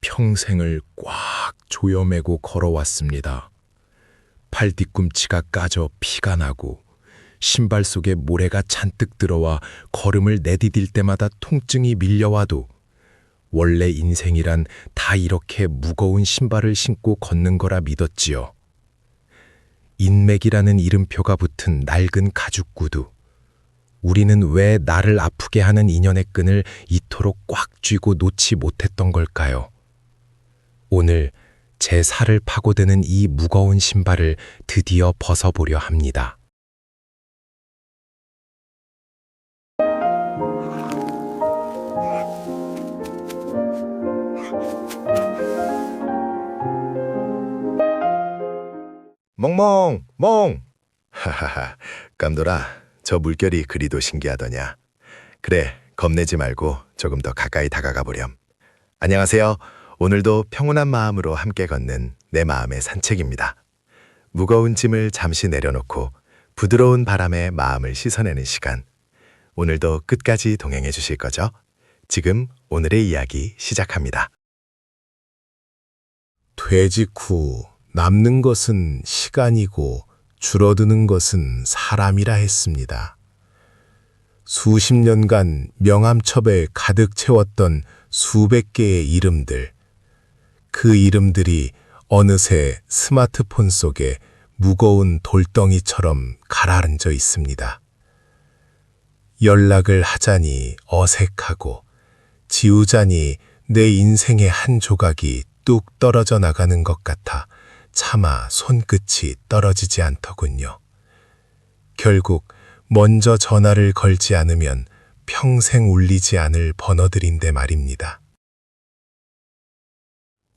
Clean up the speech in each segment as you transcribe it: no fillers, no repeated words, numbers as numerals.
평생을 꽉 조여매고 걸어왔습니다. 팔 뒤꿈치가 까져 피가 나고 신발 속에 모래가 잔뜩 들어와 걸음을 내디딜 때마다 통증이 밀려와도 원래 인생이란 다 이렇게 무거운 신발을 신고 걷는 거라 믿었지요. 인맥이라는 이름표가 붙은 낡은 가죽 구두. 우리는 왜 나를 아프게 하는 인연의 끈을 이토록 꽉 쥐고 놓지 못했던 걸까요? 오늘 제 살을 파고드는 이 무거운 신발을 드디어 벗어보려 합니다. 멍멍, 멍! 하하하, 깜돌아, 저 물결이 그리도 신기하더냐. 그래, 겁내지 말고 조금 더 가까이 다가가 보렴. 안녕하세요. 오늘도 평온한 마음으로 함께 걷는 내 마음의 산책입니다. 무거운 짐을 잠시 내려놓고 부드러운 바람에 마음을 씻어내는 시간. 오늘도 끝까지 동행해 주실 거죠? 지금 오늘의 이야기 시작합니다. 퇴직 후 남는 것은 시간이고 줄어드는 것은 사람이라 했습니다. 수십 년간 명함첩에 가득 채웠던 수백 개의 이름들. 그 이름들이 어느새 스마트폰 속에 무거운 돌덩이처럼 가라앉아 있습니다. 연락을 하자니 어색하고 지우자니 내 인생의 한 조각이 뚝 떨어져 나가는 것 같아 차마 손끝이 떨어지지 않더군요. 결국 먼저 전화를 걸지 않으면 평생 울리지 않을 번호들인데 말입니다.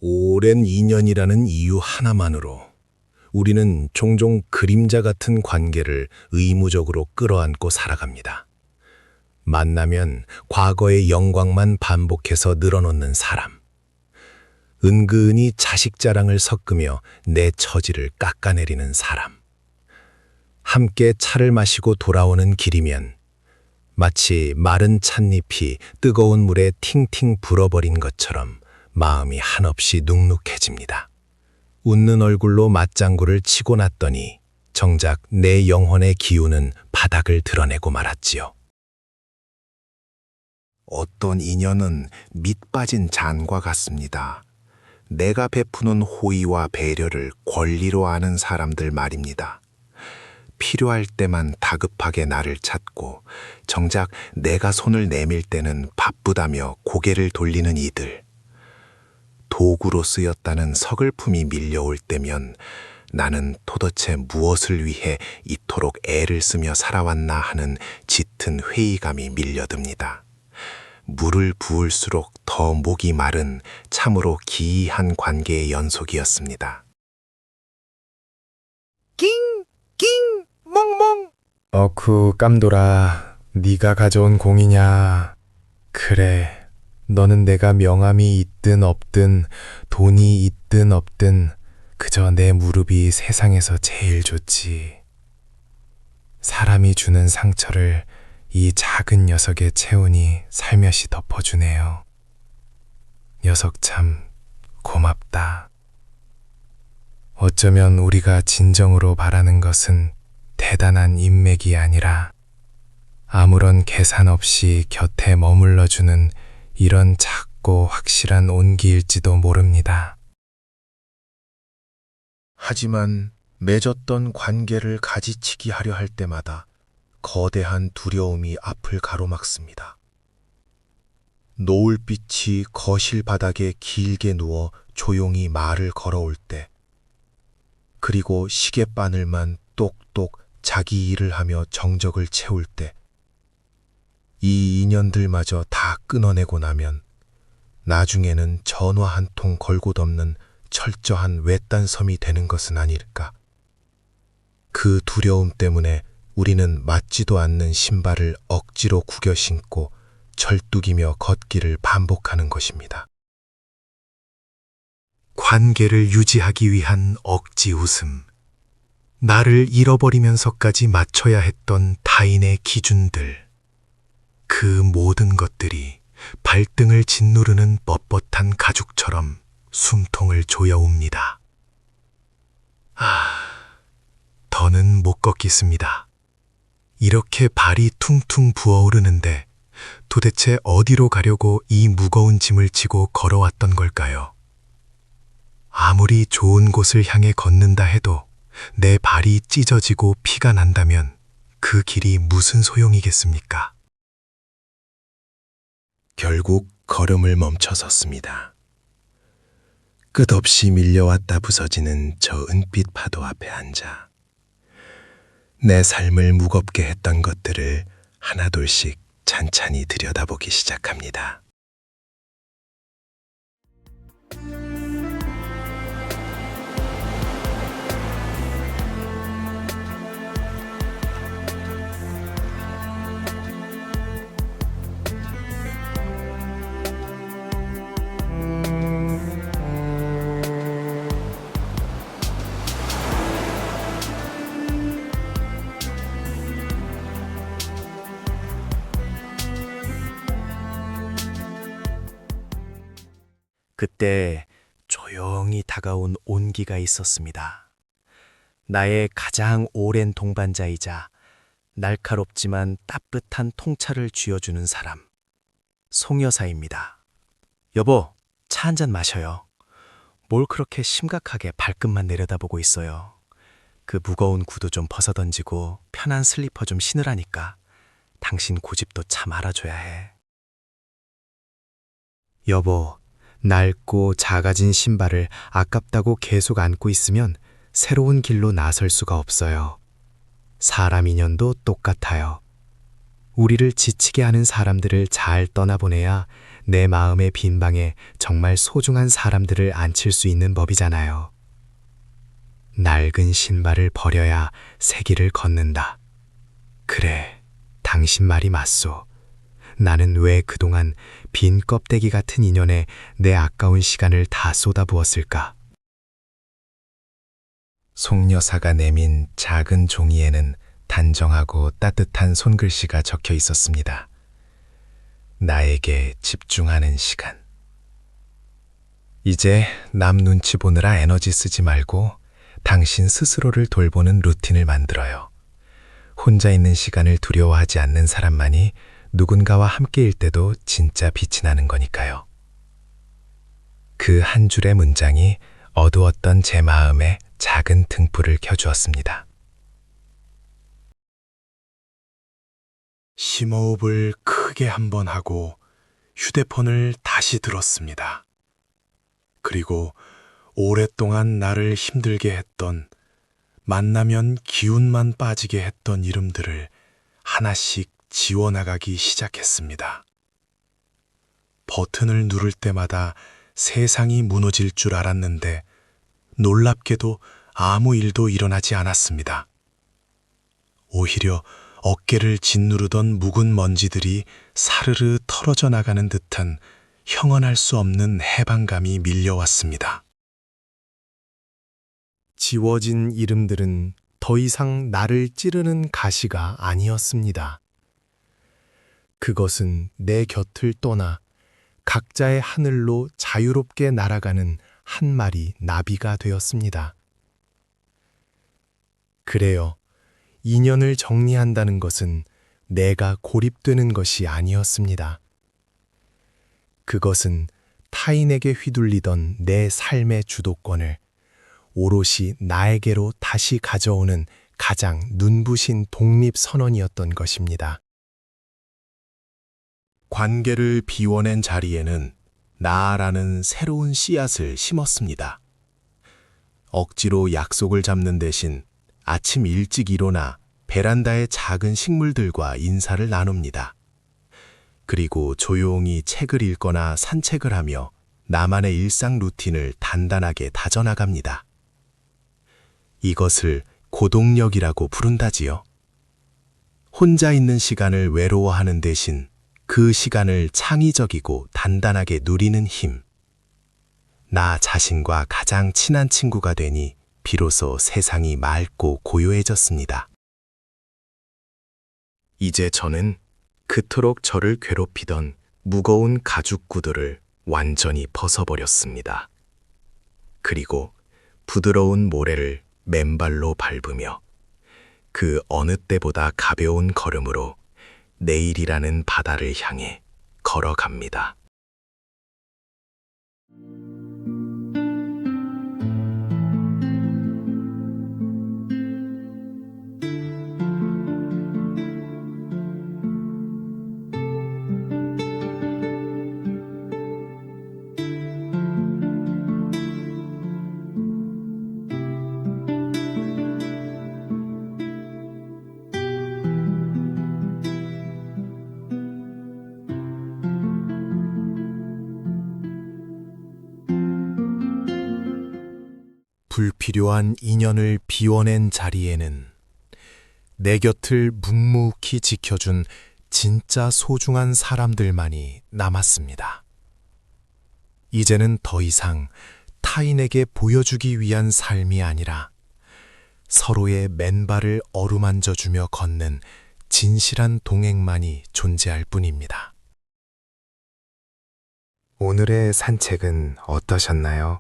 오랜 인연이라는 이유 하나만으로 우리는 종종 그림자 같은 관계를 의무적으로 끌어안고 살아갑니다. 만나면 과거의 영광만 반복해서 늘어놓는 사람. 은근히 자식 자랑을 섞으며 내 처지를 깎아내리는 사람. 함께 차를 마시고 돌아오는 길이면 마치 마른 찻잎이 뜨거운 물에 팅팅 불어버린 것처럼 마음이 한없이 눅눅해집니다. 웃는 얼굴로 맞장구를 치고 났더니 정작 내 영혼의 기운은 바닥을 드러내고 말았지요. 어떤 인연은 밑 빠진 잔과 같습니다. 내가 베푸는 호의와 배려를 권리로 아는 사람들 말입니다. 필요할 때만 다급하게 나를 찾고 정작 내가 손을 내밀 때는 바쁘다며 고개를 돌리는 이들. 도구로 쓰였다는 서글픔이 밀려올 때면 나는 도대체 무엇을 위해 이토록 애를 쓰며 살아왔나 하는 짙은 회의감이 밀려듭니다. 물을 부을수록 더 목이 마른 참으로 기이한 관계의 연속이었습니다. 낑! 낑! 멍멍! 어쿠 깜돌아, 네가 가져온 공이냐? 그래, 너는 내가 명함이 있든 없든 돈이 있든 없든 그저 내 무릎이 세상에서 제일 좋지. 사람이 주는 상처를 이 작은 녀석의 체온이 살며시 덮어주네요. 녀석 참 고맙다. 어쩌면 우리가 진정으로 바라는 것은 대단한 인맥이 아니라 아무런 계산 없이 곁에 머물러주는 이런 작고 확실한 온기일지도 모릅니다. 하지만 맺었던 관계를 가지치기 하려 할 때마다 거대한 두려움이 앞을 가로막습니다. 노을빛이 거실 바닥에 길게 누워 조용히 말을 걸어올 때, 그리고 시계바늘만 똑똑 자기 일을 하며 정적을 채울 때, 이 인연들마저 다 끊어내고 나면 나중에는 전화 한 통 걸고 덮는 철저한 외딴 섬이 되는 것은 아닐까. 그 두려움 때문에 우리는 맞지도 않는 신발을 억지로 구겨 신고 절뚝이며 걷기를 반복하는 것입니다. 관계를 유지하기 위한 억지 웃음. 나를 잃어버리면서까지 맞춰야 했던 타인의 기준들. 그 모든 것들이 발등을 짓누르는 뻣뻣한 가죽처럼 숨통을 조여옵니다. 더는 못 걷겠습니다. 이렇게 발이 퉁퉁 부어오르는데 도대체 어디로 가려고 이 무거운 짐을 지고 걸어왔던 걸까요? 아무리 좋은 곳을 향해 걷는다 해도 내 발이 찢어지고 피가 난다면 그 길이 무슨 소용이겠습니까? 결국 걸음을 멈춰섰습니다. 끝없이 밀려왔다 부서지는 저 은빛 파도 앞에 앉아 내 삶을 무겁게 했던 것들을 하나둘씩 찬찬히 들여다보기 시작합니다. 그때 조용히 다가온 온기가 있었습니다. 나의 가장 오랜 동반자이자 날카롭지만 따뜻한 통찰을 쥐어주는 사람, 송여사입니다. 여보, 차 한잔 마셔요. 뭘 그렇게 심각하게 발끝만 내려다보고 있어요. 그 무거운 구두 좀 벗어던지고 편한 슬리퍼 좀 신으라니까. 당신 고집도 참 알아줘야 해. 여보, 낡고 작아진 신발을 아깝다고 계속 안고 있으면 새로운 길로 나설 수가 없어요. 사람 인연도 똑같아요. 우리를 지치게 하는 사람들을 잘 떠나보내야 내 마음의 빈 방에 정말 소중한 사람들을 앉힐 수 있는 법이잖아요. 낡은 신발을 버려야 새 길을 걷는다. 그래, 당신 말이 맞소. 나는 왜 그동안 빈 껍데기 같은 인연에 내 아까운 시간을 다 쏟아부었을까? 송여사가 내민 작은 종이에는 단정하고 따뜻한 손글씨가 적혀 있었습니다. 나에게 집중하는 시간. 이제 남 눈치 보느라 에너지 쓰지 말고 당신 스스로를 돌보는 루틴을 만들어요. 혼자 있는 시간을 두려워하지 않는 사람만이 누군가와 함께일 때도 진짜 빛이 나는 거니까요. 그 한 줄의 문장이 어두웠던 제 마음에 작은 등불을 켜주었습니다. 심호흡을 크게 한번 하고 휴대폰을 다시 들었습니다. 그리고 오랫동안 나를 힘들게 했던, 만나면 기운만 빠지게 했던 이름들을 하나씩 지워나가기 시작했습니다. 버튼을 누를 때마다 세상이 무너질 줄 알았는데 놀랍게도 아무 일도 일어나지 않았습니다. 오히려 어깨를 짓누르던 묵은 먼지들이 사르르 털어져 나가는 듯한 형언할 수 없는 해방감이 밀려왔습니다. 지워진 이름들은 더 이상 나를 찌르는 가시가 아니었습니다. 그것은 내 곁을 떠나 각자의 하늘로 자유롭게 날아가는 한 마리 나비가 되었습니다. 그래요. 인연을 정리한다는 것은 내가 고립되는 것이 아니었습니다. 그것은 타인에게 휘둘리던 내 삶의 주도권을 오롯이 나에게로 다시 가져오는 가장 눈부신 독립선언이었던 것입니다. 관계를 비워낸 자리에는 나라는 새로운 씨앗을 심었습니다. 억지로 약속을 잡는 대신 아침 일찍 일어나 베란다의 작은 식물들과 인사를 나눕니다. 그리고 조용히 책을 읽거나 산책을 하며 나만의 일상 루틴을 단단하게 다져나갑니다. 이것을 고동력이라고 부른다지요. 혼자 있는 시간을 외로워하는 대신 그 시간을 창의적이고 단단하게 누리는 힘. 나 자신과 가장 친한 친구가 되니 비로소 세상이 맑고 고요해졌습니다. 이제 저는 그토록 저를 괴롭히던 무거운 가죽 구두를 완전히 벗어버렸습니다. 그리고 부드러운 모래를 맨발로 밟으며 그 어느 때보다 가벼운 걸음으로 내일이라는 바다를 향해 걸어갑니다. 불필요한 인연을 비워낸 자리에는 내 곁을 묵묵히 지켜준 진짜 소중한 사람들만이 남았습니다. 이제는 더 이상 타인에게 보여주기 위한 삶이 아니라 서로의 맨발을 어루만져주며 걷는 진실한 동행만이 존재할 뿐입니다. 오늘의 산책은 어떠셨나요?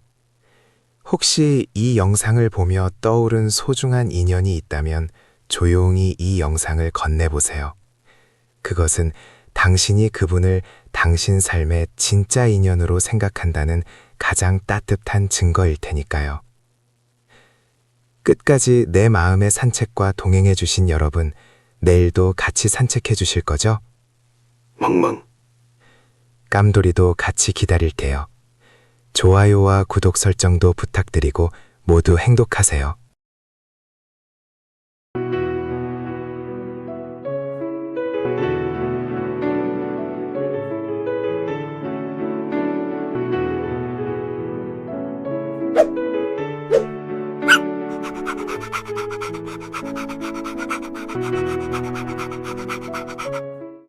혹시 이 영상을 보며 떠오른 소중한 인연이 있다면 조용히 이 영상을 건네보세요. 그것은 당신이 그분을 당신 삶의 진짜 인연으로 생각한다는 가장 따뜻한 증거일 테니까요. 끝까지 내 마음의 산책과 동행해 주신 여러분, 내일도 같이 산책해 주실 거죠? 멍멍. 깜돌이도 같이 기다릴 테요. 좋아요와 구독 설정도 부탁드리고 모두 행복하세요.